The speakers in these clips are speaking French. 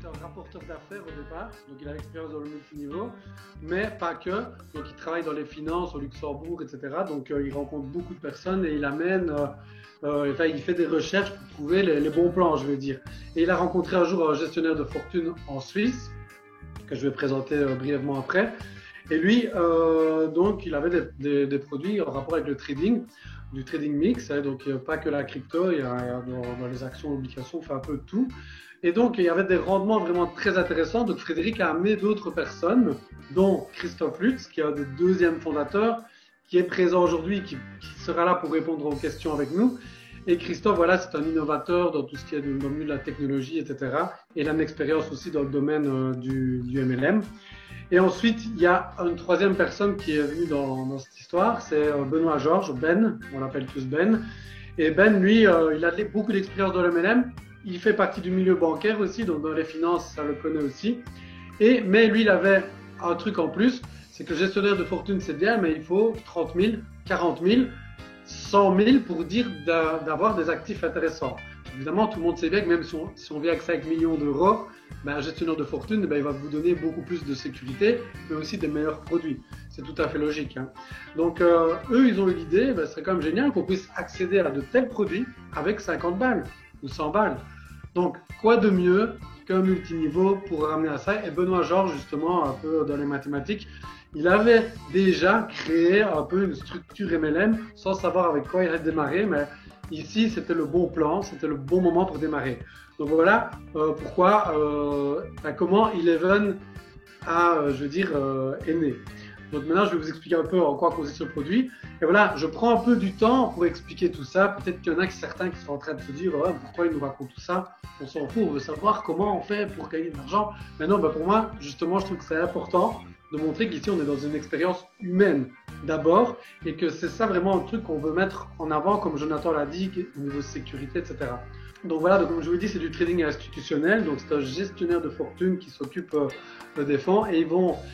c'est un rapporteur d'affaires au départ, donc il a l'expérience dans le multiniveau, mais pas que. Donc il travaille dans les finances au Luxembourg, etc. Donc il rencontre beaucoup de personnes et il amène, il fait des recherches pour trouver les bons plans, je veux dire. Et il a rencontré un jour un gestionnaire de fortune en Suisse, que je vais présenter brièvement après. Et lui, donc, il avait des produits en rapport avec le trading, du trading mix, hein, donc pas que la crypto, il y a dans les actions, obligations, on fait un peu de tout. Et donc, il y avait des rendements vraiment très intéressants. Donc, Frédéric a amené d'autres personnes, dont Christophe Lutz, qui est un des deuxièmes fondateurs, qui est présent aujourd'hui, qui sera là pour répondre aux questions avec nous. Et Christophe, voilà, c'est un innovateur dans tout ce qui est dans le milieu de la technologie, etc. Et il a une expérience aussi dans le domaine du MLM. Et ensuite, il y a une troisième personne qui est venue dans cette histoire, c'est Benoît Georges, Ben, on l'appelle tous Ben. Et Ben, lui, il a beaucoup d'expérience dans le MLM. Il fait partie du milieu bancaire aussi, donc dans les finances, ça le connaît aussi. Mais lui, il avait un truc en plus, c'est que gestionnaire de fortune, c'est bien, mais il faut 30 000, 40 000, 100 000 pour dire d'avoir des actifs intéressants. Évidemment, tout le monde sait bien que même si on vit avec 5 millions d'euros, un gestionnaire de fortune, il va vous donner beaucoup plus de sécurité, mais aussi des meilleurs produits. C'est tout à fait logique. Hein. Donc, eux, ils ont eu l'idée, ce serait quand même génial qu'on puisse accéder à de tels produits avec 50 balles ou 100 balles. Donc, quoi de mieux qu'un multiniveau pour ramener à ça? Et Benoît Georges, justement, un peu dans les mathématiques, il avait déjà créé un peu une structure MLM sans savoir avec quoi il allait démarrer, mais ici, c'était le bon plan, c'était le bon moment pour démarrer. Donc voilà pourquoi, comment Eleven est né. Donc maintenant, je vais vous expliquer un peu en quoi consiste ce produit. Et voilà, je prends un peu du temps pour expliquer tout ça. Peut-être qu'il y en a certains qui sont en train de se dire pourquoi il nous raconte tout ça? On s'en fout, on veut savoir comment on fait pour gagner de l'argent. Mais non, pour moi, justement, je trouve que c'est important de montrer qu'ici, on est dans une expérience humaine d'abord et que c'est ça vraiment un truc qu'on veut mettre en avant, comme Jonathan l'a dit, au niveau sécurité, etc. Donc voilà, donc comme je vous l'ai dit, c'est du trading institutionnel, donc c'est un gestionnaire de fortune qui s'occupe des fonds et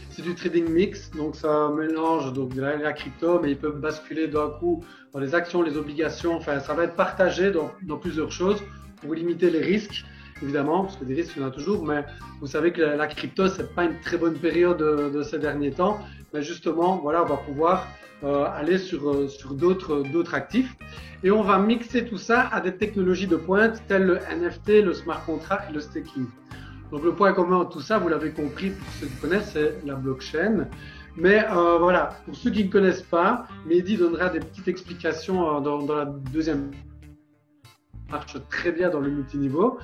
c'est du trading mix, donc ça mélange donc de la crypto, mais ils peuvent basculer d'un coup dans les actions, les obligations, enfin ça va être partagé dans plusieurs choses pour limiter les risques. Évidemment, parce que des risques, il y en a toujours, mais vous savez que la crypto, c'est pas une très bonne période de ces derniers temps. Mais justement, voilà, on va pouvoir aller sur d'autres actifs. Et on va mixer tout ça à des technologies de pointe, telles le NFT, le smart contract et le staking. Donc le point commun de tout ça, vous l'avez compris, pour ceux qui connaissent, c'est la blockchain. Mais voilà, pour ceux qui ne connaissent pas, Mehdi donnera des petites explications dans la deuxième. Ça marche très bien dans le multiniveau.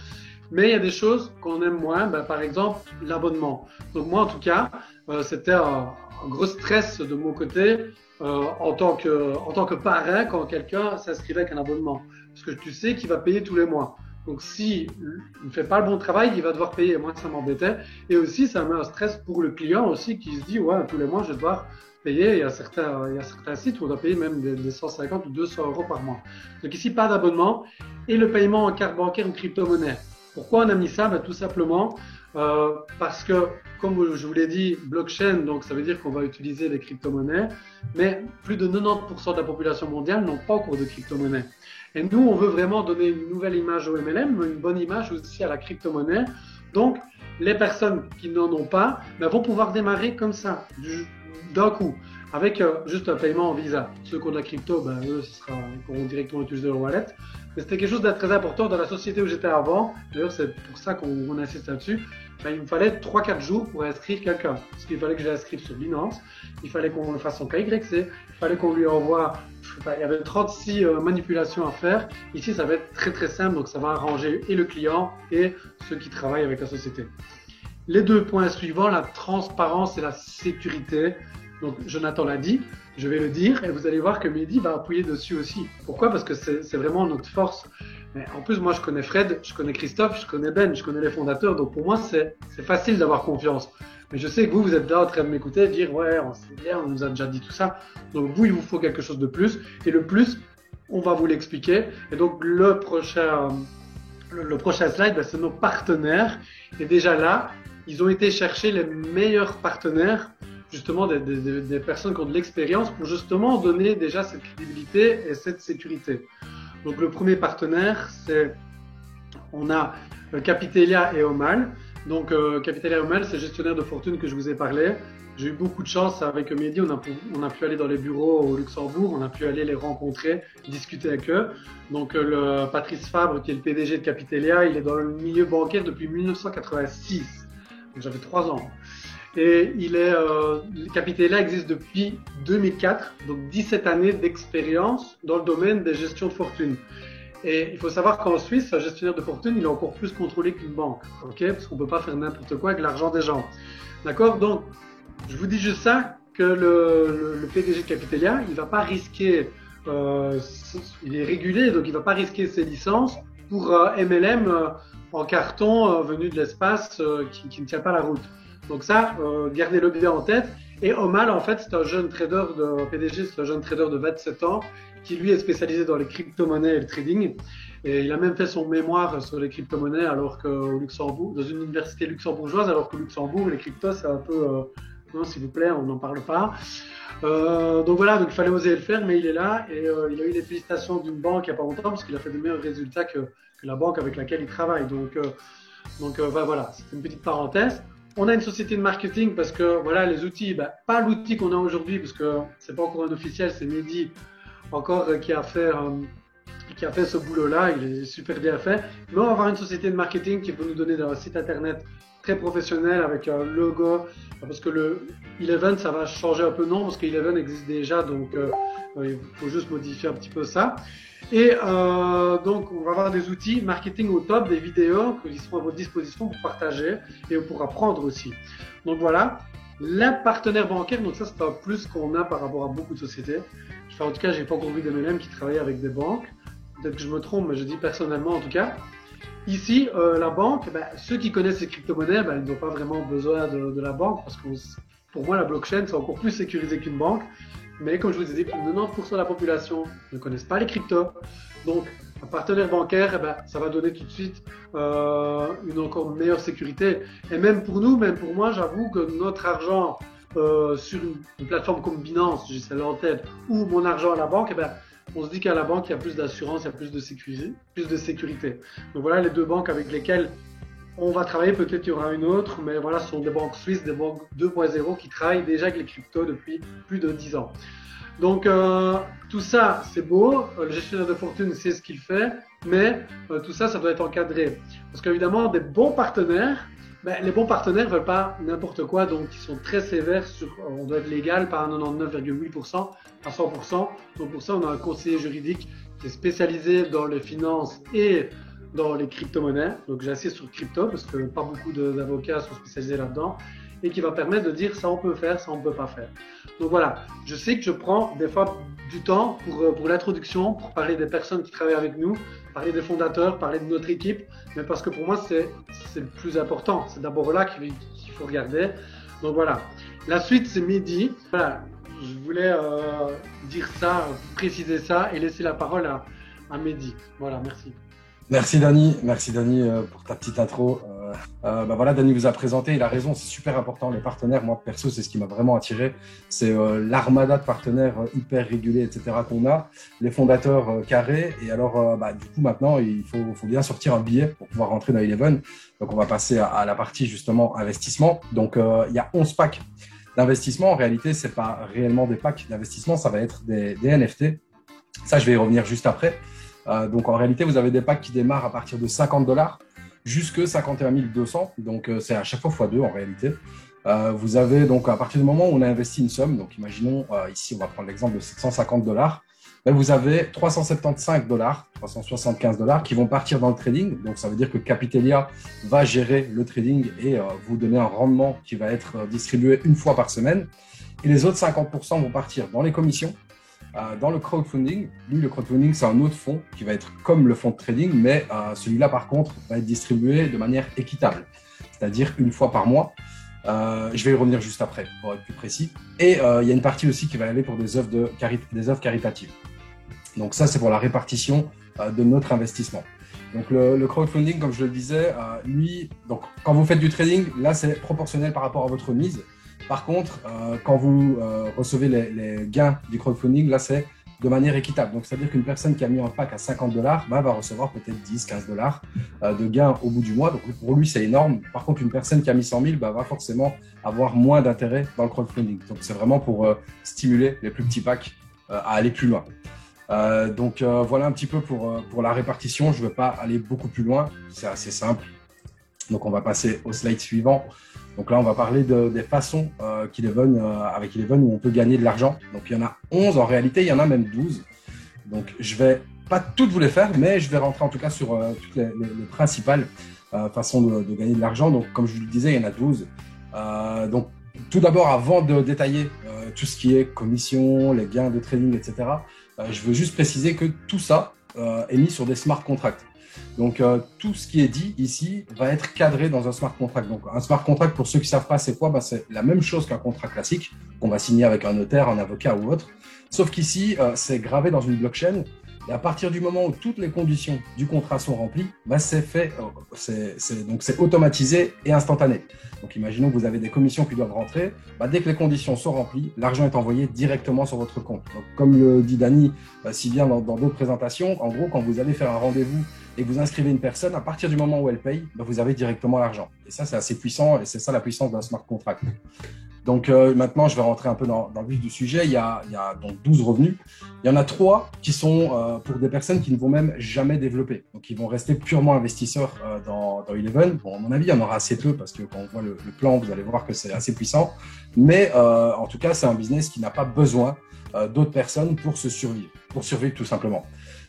Mais il y a des choses qu'on aime moins, par exemple l'abonnement. Donc moi en tout cas, c'était un gros stress de mon côté en tant que parrain quand quelqu'un s'inscrivait avec un abonnement. Parce que tu sais qu'il va payer tous les mois. Donc s'il ne fait pas le bon travail, il va devoir payer. Et moi ça m'embêtait. Et aussi ça met un stress pour le client aussi qui se dit tous les mois je vais devoir payer. Il y a certains sites où on doit payer même des 150 ou 200 euros par mois. Donc ici pas d'abonnement et le paiement en carte bancaire ou crypto-monnaie. Pourquoi on a mis ça? Tout simplement parce que, comme je vous l'ai dit, blockchain, donc ça veut dire qu'on va utiliser les crypto-monnaies, mais plus de 90% de la population mondiale n'ont pas encore de crypto-monnaies. Et nous, on veut vraiment donner une nouvelle image au MLM, une bonne image aussi à la crypto-monnaie. Donc, les personnes qui n'en ont pas vont pouvoir démarrer comme ça, d'un coup, avec juste un paiement en Visa. Ceux qui ont de la crypto, eux, ils pourront directement utiliser leur wallet. Mais c'était quelque chose de très important dans la société où j'étais avant. D'ailleurs, c'est pour ça qu'on insiste là-dessus. Il me fallait 3-4 jours pour inscrire quelqu'un. Parce qu'il fallait que je l'inscrive sur Binance. Il fallait qu'on le fasse en KYC. Il fallait qu'on lui envoie. Il y avait 36 manipulations à faire. Ici, ça va être très très simple. Donc, ça va arranger et le client et ceux qui travaillent avec la société. Les deux points suivants, la transparence et la sécurité. Donc, Jonathan l'a dit, je vais le dire, et vous allez voir que Mehdi va appuyer dessus aussi. Pourquoi? Parce que c'est vraiment notre force. Mais en plus, moi, je connais Fred, je connais Christophe, je connais Ben, je connais les fondateurs, donc pour moi, c'est facile d'avoir confiance. Mais je sais que vous êtes là en train de m'écouter, dire, ouais, on sait bien, on nous a déjà dit tout ça. Donc vous, il vous faut quelque chose de plus. Et le plus, on va vous l'expliquer. Et donc, le prochain slide, c'est nos partenaires. Et déjà là, ils ont été chercher les meilleurs partenaires, justement des personnes qui ont de l'expérience pour justement donner déjà cette crédibilité et cette sécurité. Donc le premier partenaire, on a Capitelia et Omal. Donc, Capitalia Hummel, c'est gestionnaire de fortune que je vous ai parlé. J'ai eu beaucoup de chance avec Mehdi. On a pu aller dans les bureaux au Luxembourg, on a pu aller les rencontrer, discuter avec eux. Donc, le Patrice Fabre, qui est le PDG de Capitalia, il est dans le milieu bancaire depuis 1986. Donc, j'avais 3 ans. Et Capitalia existe depuis 2004, donc 17 années d'expérience dans le domaine des gestions de fortune. Et il faut savoir qu'en Suisse, un gestionnaire de fortune, il est encore plus contrôlé qu'une banque, ok? Parce qu'on ne peut pas faire n'importe quoi avec l'argent des gens. D'accord? Donc, je vous dis juste ça, que le PDG de Capitalia, il ne va pas risquer, il est régulé, donc il ne va pas risquer ses licences pour MLM en carton venu de l'espace qui ne tient pas la route. Donc ça, gardez-le bien en tête. Et Omal, en fait, c'est un jeune trader PDG, c'est un jeune trader de 27 ans qui, lui, est spécialisé dans les crypto-monnaies et le trading. Et il a même fait son mémoire sur les crypto-monnaies alors qu'au Luxembourg, dans une université luxembourgeoise, alors qu'au Luxembourg, les cryptos, c'est un peu... non, s'il vous plaît, on n'en parle pas. Donc voilà, donc il fallait oser le faire, mais il est là et il a eu les félicitations d'une banque il n'y a pas longtemps parce qu'il a fait de meilleurs résultats que la banque avec laquelle il travaille. Donc voilà, c'est une petite parenthèse. On a une société de marketing parce que voilà, les outils, pas l'outil qu'on a aujourd'hui parce que c'est pas encore un officiel, c'est Mehdi encore qui a fait ce boulot-là, il est super bien fait. Mais on va avoir une société de marketing qui peut nous donner un site internet très professionnel avec un logo parce que le Eleven, ça va changer un peu de nom parce que Eleven existe déjà, donc il faut juste modifier un petit peu ça. Et donc, on va avoir des outils marketing au top, des vidéos qui seront à votre disposition pour partager et pour apprendre aussi. Donc voilà, les partenaires bancaires, donc ça c'est un plus qu'on a par rapport à beaucoup de sociétés. En tout cas, j'ai pas encore vu d'MLM qui travaillait avec des banques. Peut-être que je me trompe, mais je dis personnellement en tout cas. Ici, la banque, ceux qui connaissent les crypto-monnaies, ils n'ont pas vraiment besoin de la banque parce que pour moi, la blockchain, c'est encore plus sécurisé qu'une banque. Mais comme je vous ai dit, plus de 90% de la population ne connaissent pas les cryptos. Donc, un partenaire bancaire, ça va donner tout de suite une encore meilleure sécurité. Et même pour nous, même pour moi, j'avoue que notre argent sur une plateforme comme Binance, j'ai celle-là en tête, ou mon argent à la banque, on se dit qu'à la banque, il y a plus d'assurance, il y a plus de sécurité. Donc voilà les deux banques avec lesquelles on va travailler. Peut-être qu'il y aura une autre, mais voilà, ce sont des banques suisses, des banques 2.0 qui travaillent déjà avec les cryptos depuis plus de 10 ans. Donc tout ça, c'est beau. Le gestionnaire de fortune sait ce qu'il fait, mais tout ça, ça doit être encadré. Parce qu'évidemment, des bons partenaires, les bons partenaires ne veulent pas n'importe quoi, donc ils sont très sévères sur, on doit être légal par 99,8% à 100%. Donc pour ça, on a un conseiller juridique qui est spécialisé dans les finances et dans les crypto-monnaies. Donc j'insiste sur crypto parce que pas beaucoup d'avocats sont spécialisés là-dedans et qui va permettre de dire ça on peut faire, ça on ne peut pas faire. Donc voilà, je sais que je prends des fois du temps pour l'introduction, pour parler des personnes qui travaillent avec nous, parler des fondateurs, parler de notre équipe, mais parce que pour moi c'est le plus important. C'est d'abord là qu'il faut regarder. Donc voilà, la suite c'est Mehdi. Voilà, je voulais dire ça, préciser ça et laisser la parole à Mehdi. Voilà, merci. Merci Dani pour ta petite intro. Voilà, Dani vous a présenté, il a raison, c'est super important les partenaires. Moi perso, c'est ce qui m'a vraiment attiré, c'est l'armada de partenaires hyper régulés, etc. qu'on a, les fondateurs carrés. Et alors, du coup maintenant, il faut bien sortir un billet pour pouvoir rentrer dans Eleven. Donc on va passer à la partie justement investissement. Donc il y a 11 packs d'investissement. En réalité, c'est pas réellement des packs d'investissement, ça va être des NFT. Ça, je vais y revenir juste après. Donc en réalité, vous avez des packs qui démarrent à partir de $50 jusque 51 200. Donc c'est à chaque fois x2 en réalité. Vous avez donc à partir du moment où on a investi une somme, donc imaginons ici on va prendre l'exemple de $750, vous avez $375, $375 qui vont partir dans le trading. Donc ça veut dire que Capitalia va gérer le trading et vous donner un rendement qui va être distribué une fois par semaine. Et les autres 50% vont partir dans les commissions. Dans le crowdfunding, lui, le crowdfunding, c'est un autre fonds qui va être comme le fonds de trading, mais celui-là, par contre, va être distribué de manière équitable, c'est-à-dire une fois par mois. Je vais y revenir juste après, pour être plus précis. Et il y a une partie aussi qui va aller pour des œuvres caritatives. Donc ça, c'est pour la répartition de notre investissement. Donc le crowdfunding, comme je le disais, lui, donc quand vous faites du trading, là, c'est proportionnel par rapport à votre mise. Par contre, quand vous recevez les gains du crowdfunding, là, c'est de manière équitable. Donc, c'est-à-dire qu'une personne qui a mis un pack à $50 va recevoir peut-être 10, $15 de gains au bout du mois. Donc, pour lui, c'est énorme. Par contre, une personne qui a mis 100 000 va forcément avoir moins d'intérêt dans le crowdfunding. Donc, c'est vraiment pour stimuler les plus petits packs à aller plus loin. Voilà un petit peu pour la répartition. Je ne vais pas aller beaucoup plus loin. C'est assez simple. Donc, on va passer au slide suivant. Donc là, on va parler des façons avec Eleven où on peut gagner de l'argent. Donc, il y en a 11 en réalité, il y en a même 12. Donc, je ne vais pas toutes vous les faire, mais je vais rentrer en tout cas sur toutes les principales façons de gagner de l'argent. Donc, comme je vous le disais, il y en a 12. Donc, tout d'abord, avant de détailler tout ce qui est commission, les gains de trading, etc., je veux juste préciser que tout ça est mis sur des smart contracts. Donc, tout ce qui est dit ici va être cadré dans un smart contract. Donc, un smart contract, pour ceux qui ne savent pas c'est quoi, c'est la même chose qu'un contrat classique qu'on va signer avec un notaire, un avocat ou autre. Sauf qu'ici, c'est gravé dans une blockchain. Et à partir du moment où toutes les conditions du contrat sont remplies, c'est automatisé et instantané. Donc, imaginons que vous avez des commissions qui doivent rentrer. Dès que les conditions sont remplies, l'argent est envoyé directement sur votre compte. Donc, comme le dit Dany si bien dans d'autres présentations, en gros, quand vous allez faire un rendez-vous et que vous inscrivez une personne, à partir du moment où elle paye, vous avez directement l'argent. Et ça, c'est assez puissant et c'est ça la puissance d'un smart contract. Donc maintenant, je vais rentrer un peu dans le vif du sujet. Il y a donc 12 revenus. Il y en a 3 qui sont pour des personnes qui ne vont même jamais développer. Donc, ils vont rester purement investisseurs dans Eleven. Bon, à mon avis, il y en aura assez peu parce que quand on voit le plan, vous allez voir que c'est assez puissant. Mais en tout cas, c'est un business qui n'a pas besoin d'autres personnes pour survivre tout simplement.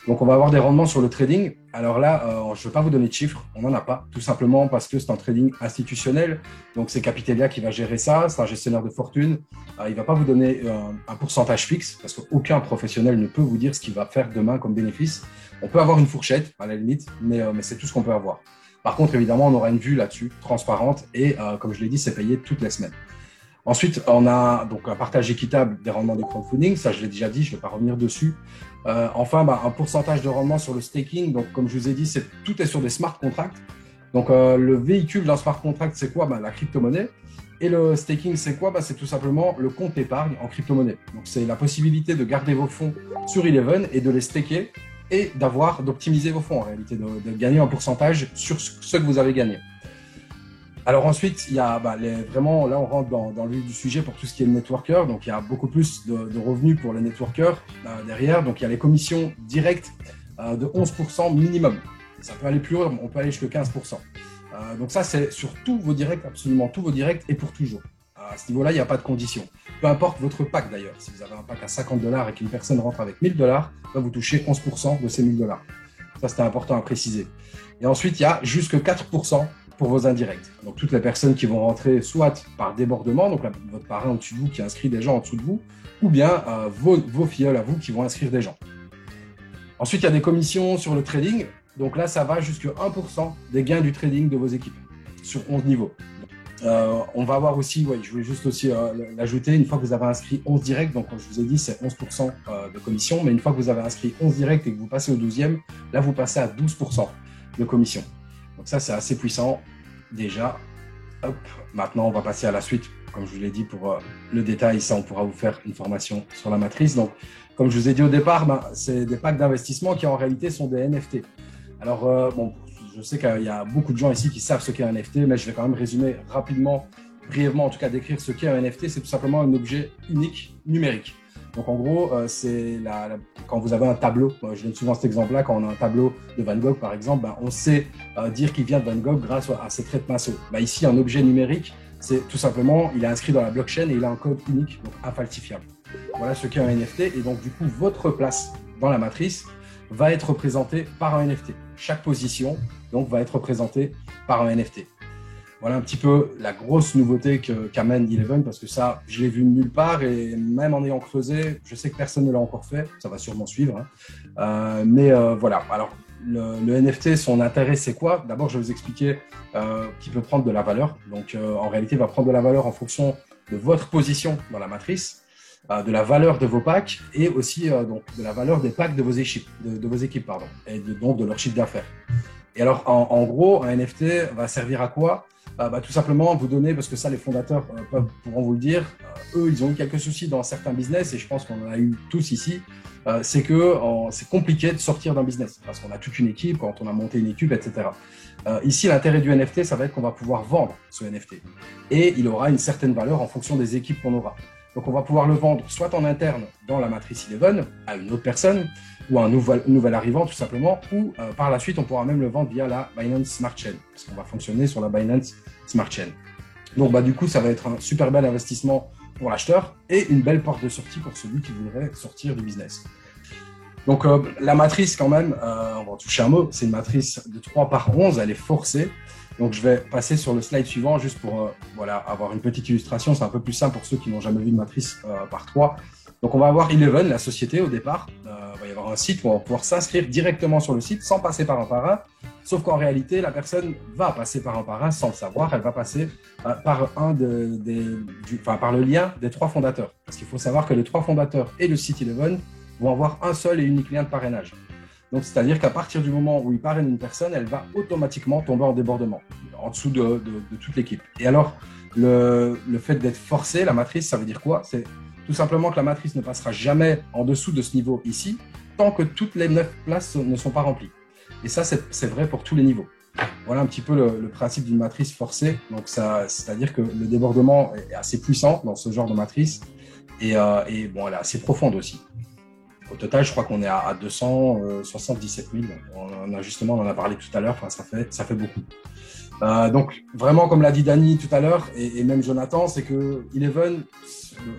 Donc, on va avoir des rendements sur le trading. Alors là, je ne vais pas vous donner de chiffres. On n'en a pas, tout simplement parce que c'est un trading institutionnel. Donc, c'est Capitalia qui va gérer ça. C'est un gestionnaire de fortune. Il ne va pas vous donner un pourcentage fixe parce qu'aucun professionnel ne peut vous dire ce qu'il va faire demain comme bénéfice. On peut avoir une fourchette, à la limite, mais c'est tout ce qu'on peut avoir. Par contre, évidemment, on aura une vue là-dessus, transparente. Et comme je l'ai dit, c'est payé toutes les semaines. Ensuite, on a donc un partage équitable des rendements du crowdfunding. Ça, je l'ai déjà dit, je ne vais pas revenir dessus. Enfin, un pourcentage de rendement sur le staking. Donc, comme je vous ai dit, tout est sur des smart contracts. Donc, le véhicule d'un smart contract, c'est quoi? La crypto-monnaie. Et le staking, c'est quoi? C'est tout simplement le compte d'épargne en crypto-monnaie. Donc, c'est la possibilité de garder vos fonds sur Eleven et de les staker et d'optimiser vos fonds en réalité, de gagner un pourcentage sur ce que vous avez gagné. Alors ensuite, il y a vraiment, là on rentre dans le vif du sujet pour tout ce qui est le networker. Donc il y a beaucoup plus de revenus pour les networkers derrière. Donc il y a les commissions directes de 11% minimum. Ça peut aller plus haut, on peut aller jusqu'à 15%. Donc ça c'est sur tous vos directs, absolument tous vos directs et pour toujours. À ce niveau-là, il n'y a pas de condition. Peu importe votre pack d'ailleurs. Si vous avez un pack à $50 et qu'une personne rentre avec $1000, vous touchez 11% de ces $1000. Ça c'était important à préciser. Et ensuite, il y a jusque 4% pour vos indirects. Donc, toutes les personnes qui vont rentrer soit par débordement, donc votre parrain au-dessus de vous qui inscrit des gens en dessous de vous, ou bien vos filleuls à vous qui vont inscrire des gens. Ensuite, il y a des commissions sur le trading. Donc là, ça va jusqu'à 1% des gains du trading de vos équipes sur 11 niveaux. On va avoir aussi, je voulais juste aussi l'ajouter, une fois que vous avez inscrit 11 directs, donc comme je vous ai dit, c'est 11% de commission, mais une fois que vous avez inscrit 11 directs et que vous passez au 12e, là, vous passez à 12% de commission. Donc ça, c'est assez puissant déjà. Hop. Maintenant, on va passer à la suite. Comme je vous l'ai dit, pour le détail, ça, on pourra vous faire une formation sur la matrice. Donc, comme je vous ai dit au départ, c'est des packs d'investissement qui en réalité sont des NFT. Alors, je sais qu'il y a beaucoup de gens ici qui savent ce qu'est un NFT, mais je vais quand même résumer rapidement, brièvement en tout cas, décrire ce qu'est un NFT. C'est tout simplement un objet unique numérique. Donc en gros, quand vous avez un tableau, je donne souvent cet exemple-là, quand on a un tableau de Van Gogh par exemple, on sait dire qu'il vient de Van Gogh grâce à ses traits de pinceau. Ici, un objet numérique, c'est tout simplement, il est inscrit dans la blockchain et il a un code unique, donc infalsifiable. Voilà ce qu'est un NFT. Et donc du coup, votre place dans la matrice va être représentée par un NFT. Chaque position donc, va être représentée par un NFT. Voilà un petit peu la grosse nouveauté qu'amène Eleven, parce que ça, je l'ai vu nulle part et même en ayant creusé, je sais que personne ne l'a encore fait. Ça va sûrement suivre. Mais voilà. Alors, le NFT, son intérêt, c'est quoi? D'abord, je vais vous expliquer qu'il peut prendre de la valeur. Donc, en réalité, il va prendre de la valeur en fonction de votre position dans la matrice, de la valeur de vos packs et aussi donc, de la valeur des packs de vos équipes, et donc de leur chiffre d'affaires. Et alors, en gros, un NFT va servir à quoi? Tout simplement vous donner, parce que ça, les fondateurs pourront vous le dire, eux, ils ont eu quelques soucis dans certains business, et je pense qu'on en a eu tous ici, c'est que c'est compliqué de sortir d'un business, parce qu'on a toute une équipe, quand on a monté une équipe, etc. Ici, l'intérêt du NFT, ça va être qu'on va pouvoir vendre ce NFT, et il aura une certaine valeur en fonction des équipes qu'on aura. Donc, on va pouvoir le vendre soit en interne dans la matrice Eleven à une autre personne, ou à un nouvel arrivant tout simplement, ou par la suite, on pourra même le vendre via la Binance Smart Chain, parce qu'on va fonctionner sur la Binance Smart Chain. Donc, du coup, ça va être un super bel investissement pour l'acheteur et une belle porte de sortie pour celui qui voudrait sortir du business. Donc, la matrice, quand même, on va en toucher un mot, c'est une matrice de 3/11, elle est forcée. Donc, je vais passer sur le slide suivant juste pour avoir une petite illustration. C'est un peu plus simple pour ceux qui n'ont jamais vu de matrice par 3. Donc, on va avoir Eleven, la société, au départ. Il va y avoir un site où on va pouvoir s'inscrire directement sur le site sans passer par un parrain. Sauf qu'en réalité, la personne va passer par un parrain sans le savoir. Elle va passer par par le lien des 3 fondateurs. Parce qu'il faut savoir que les 3 fondateurs et le site Eleven vont avoir un seul et unique lien de parrainage. Donc, c'est-à-dire qu'à partir du moment où ils parrainent une personne, elle va automatiquement tomber en débordement, en dessous de toute l'équipe. Et alors, le fait d'être forcé, la matrice, ça veut dire quoi? C'est tout simplement que la matrice ne passera jamais en dessous de ce niveau ici, tant que toutes les 9 places ne sont pas remplies. Et ça, c'est vrai pour tous les niveaux. Voilà un petit peu le principe d'une matrice forcée. Donc, c'est-à-dire que le débordement est assez puissant dans ce genre de matrice et elle est assez profonde aussi. Au total, je crois qu'on est à 277 000. On en a parlé tout à l'heure. Enfin, ça fait beaucoup. Donc, vraiment, comme l'a dit Dany tout à l'heure, et même Jonathan, c'est que Eleven,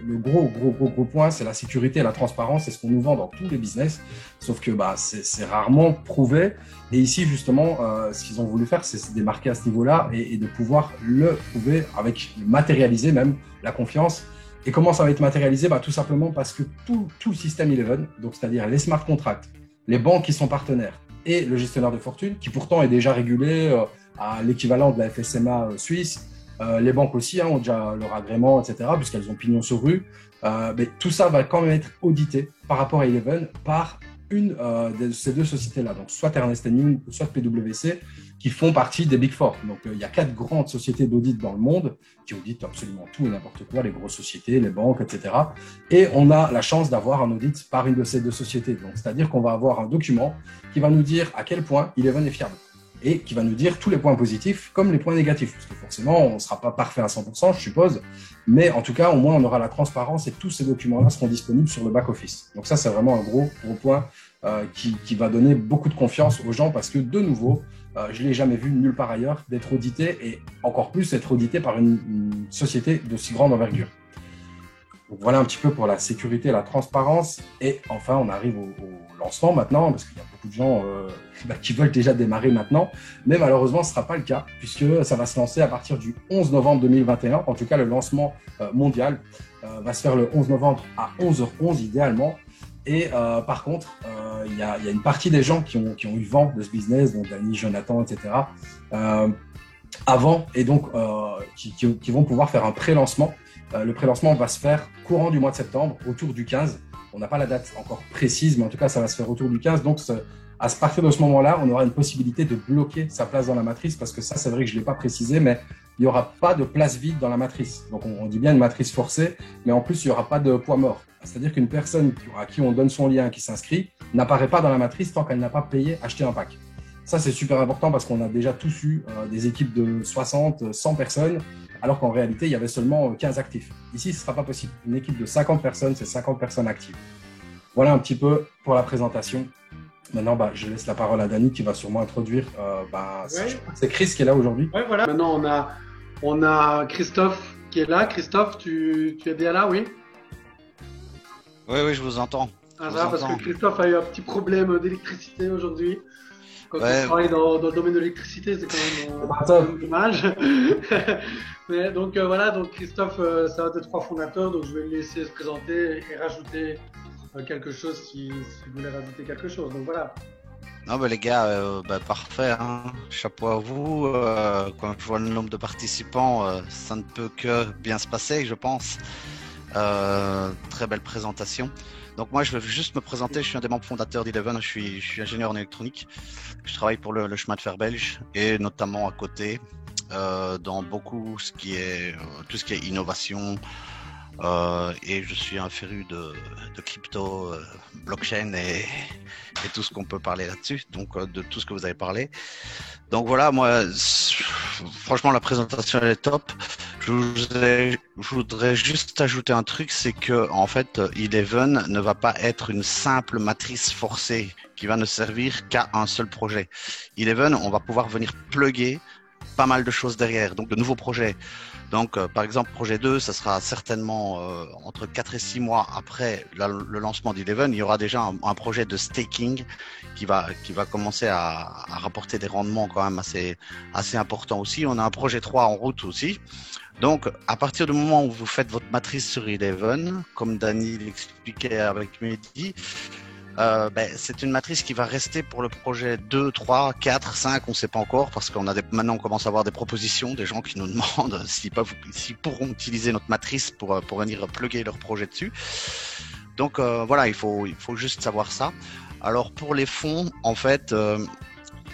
le gros point, c'est la sécurité et la transparence. C'est ce qu'on nous vend dans tous les business. Sauf que c'est rarement prouvé. Et ici, justement, ce qu'ils ont voulu faire, c'est se démarquer à ce niveau-là et de pouvoir le prouver matérialiser même la confiance. Et comment ça va être matérialisé? Tout simplement parce que tout le système Eleven, donc c'est-à-dire les smart contracts, les banques qui sont partenaires et le gestionnaire de fortune, qui pourtant est déjà régulé à l'équivalent de la FSMA suisse, les banques aussi ont déjà leur agrément, etc., puisqu'elles ont pignon sur rue. Mais tout ça va quand même être audité par rapport à Eleven par une de ces 2 sociétés-là, donc soit Ernst & Young, soit PwC, qui font partie des Big Four. Donc, il y a 4 grandes sociétés d'audit dans le monde qui auditent absolument tout et n'importe quoi, les grosses sociétés, les banques, etc. Et on a la chance d'avoir un audit par une de ces 2 sociétés. Donc, c'est-à-dire qu'on va avoir un document qui va nous dire à quel point Eleven est fiable et qui va nous dire tous les points positifs comme les points négatifs. Parce que forcément, on ne sera pas parfait à 100%, je suppose. Mais en tout cas, au moins, on aura la transparence et tous ces documents-là seront disponibles sur le back-office. Donc ça, c'est vraiment un gros point qui va donner beaucoup de confiance aux gens parce que, de nouveau, je ne l'ai jamais vu nulle part ailleurs d'être audité et encore plus être audité par une société de si grande envergure. Donc voilà un petit peu pour la sécurité et la transparence. Et enfin, on arrive au lancement maintenant, parce qu'il y a beaucoup de gens qui veulent déjà démarrer maintenant. Mais malheureusement, ce ne sera pas le cas, puisque ça va se lancer à partir du 11 novembre 2021. En tout cas, le lancement mondial va se faire le 11 novembre à 11h11 idéalement. Et par contre, il y a une partie des gens qui ont eu vent de ce business, donc Dany, Jonathan, etc., avant, et donc qui vont pouvoir faire un pré-lancement. Le pré-lancement va se faire courant du mois de septembre, autour du 15. On n'a pas la date encore précise, mais en tout cas, ça va se faire autour du 15. Donc, à partir de ce moment-là, on aura une possibilité de bloquer sa place dans la matrice, parce que ça, c'est vrai que je ne l'ai pas précisé, mais il n'y aura pas de place vide dans la matrice. Donc, on dit bien une matrice forcée, mais en plus, il n'y aura pas de poids mort. C'est-à-dire qu'une personne à qui on donne son lien, qui s'inscrit, n'apparaît pas dans la matrice tant qu'elle n'a pas acheté un pack. Ça, c'est super important parce qu'on a déjà tous eu des équipes de 60, 100 personnes, alors qu'en réalité, il y avait seulement 15 actifs. Ici, ce ne sera pas possible. Une équipe de 50 personnes, c'est 50 personnes actives. Voilà un petit peu pour la présentation. Maintenant, je laisse la parole à Dany qui va sûrement introduire. C'est Chris qui est là aujourd'hui. Ouais, voilà. Maintenant, on a Christophe qui est là. Christophe, tu es bien là, oui? Oui, je vous entends. Parce que Christophe a eu un petit problème d'électricité aujourd'hui. Quand on travaille dans le domaine de l'électricité, c'est quand même dommage. Mais donc donc Christophe, c'est un des 3 fondateurs, donc je vais le laisser se présenter et rajouter quelque chose si vous voulez rajouter quelque chose. Donc voilà. Non, les gars, parfait. Hein. Chapeau à vous. Quand je vois le nombre de participants, ça ne peut que bien se passer, je pense. Très belle présentation. Donc moi, je vais juste me présenter. Je suis un des membres fondateurs d'Eleven. Je suis ingénieur en électronique. Je travaille pour le chemin de fer belge et notamment à côté dans beaucoup tout ce qui est innovation. Et je suis un féru de crypto, blockchain et tout ce qu'on peut parler là-dessus. Donc de tout ce que vous avez parlé. Donc voilà, moi, franchement, la présentation elle est top. Je voudrais juste ajouter un truc, c'est que en fait, Eleven ne va pas être une simple matrice forcée qui va ne servir qu'à un seul projet. Eleven, on va pouvoir venir plugger pas mal de choses derrière, donc de nouveaux projets. Donc, par exemple, projet 2, ça sera certainement entre 4 et 6 mois après le lancement d'Eleven, il y aura déjà un projet de staking qui va commencer à rapporter des rendements quand même assez importants aussi. On a un projet 3 en route aussi. Donc, à partir du moment où vous faites votre matrice sur Eleven, comme Dany l'expliquait avec Mehdi, c'est une matrice qui va rester pour le projet 2, 3, 4, 5, on ne sait pas encore, parce maintenant on commence à avoir des propositions, des gens qui nous demandent s'ils pourront utiliser notre matrice pour venir plugger leur projet dessus. Donc voilà, il faut juste savoir ça. Alors pour les fonds, en fait,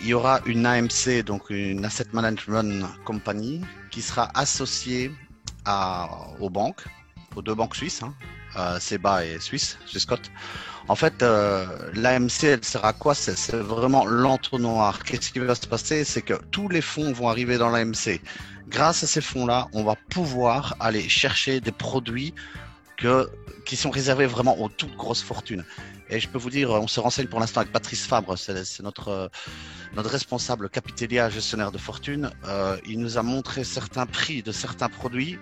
il y aura une AMC, donc une Asset Management Company, qui sera associée aux banques, aux 2 banques suisses, SEBA et Swissquote. En fait, l'AMC, elle sert à quoi? C'est vraiment l'entonnoir. Qu'est-ce qui va se passer? C'est que tous les fonds vont arriver dans l'AMC. Grâce à ces fonds-là, on va pouvoir aller chercher des produits qui sont réservés vraiment aux toutes grosses fortunes. Et je peux vous dire, on se renseigne pour l'instant avec Patrice Fabre, c'est notre responsable Capitalia, gestionnaire de fortune. Il nous a montré certains prix de certains produits.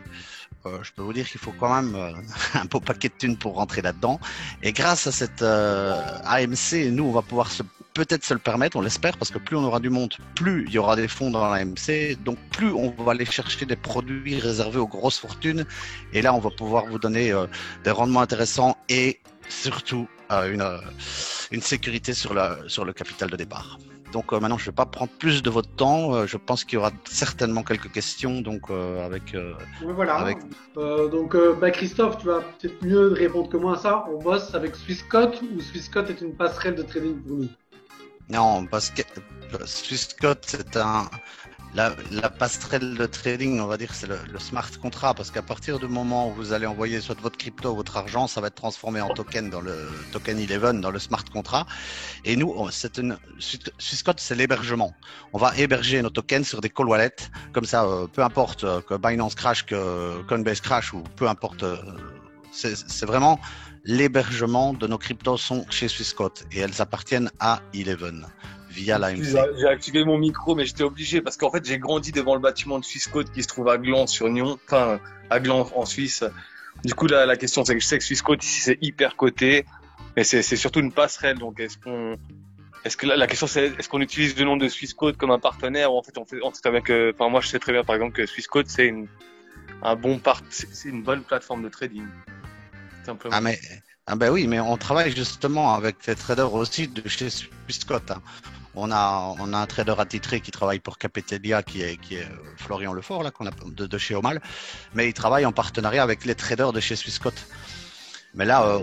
Je peux vous dire qu'il faut quand même un beau paquet de thunes pour rentrer là-dedans. Et grâce à cette AMC, nous, on va pouvoir peut-être se le permettre, on l'espère, parce que plus on aura du monde, plus il y aura des fonds dans l'AMC, donc plus on va aller chercher des produits réservés aux grosses fortunes. Et là, on va pouvoir vous donner des rendements intéressants et surtout une sécurité sur le capital de départ. Donc maintenant, je ne vais pas prendre plus de votre temps. Je pense qu'il y aura certainement quelques questions. Donc Oui, voilà. Christophe, tu vas peut-être mieux répondre que moi à ça. On bosse avec Swissquote ou Swissquote est une passerelle de trading pour nous? Non, parce que Swissquote, c'est la passerelle de trading, on va dire, c'est le smart contract, parce qu'à partir du moment où vous allez envoyer soit votre crypto, votre argent, ça va être transformé en token dans le token Eleven, dans le smart contract. Et nous, Swissquote, c'est l'hébergement. On va héberger nos tokens sur des cold wallets, comme ça, peu importe que Binance crash, que Coinbase crash, ou peu importe, c'est vraiment l'hébergement de nos cryptos sont chez Swissquote et elles appartiennent à Eleven. Via l'AMC. J'ai activé mon micro, mais j'étais obligé parce qu'en fait, j'ai grandi devant le bâtiment de Swissquote qui se trouve à Gland sur Nyon, enfin à Gland en Suisse. Du coup, la question, c'est que je sais que Swissquote ici c'est hyper coté, mais c'est surtout une passerelle. Donc, est-ce que la question c'est est-ce qu'on utilise le nom de Swissquote comme un partenaire ou en fait on sait très bien que, enfin moi je sais très bien par exemple que Swissquote c'est une bonne plateforme de trading. Simplement. Ben oui, mais on travaille justement avec des traders aussi de chez Swissquote. On a un trader attitré qui travaille pour Capitalia, qui est Florian Lefort, là, qu'on a de chez Omal, mais il travaille en partenariat avec les traders de chez Swissquote. Mais là,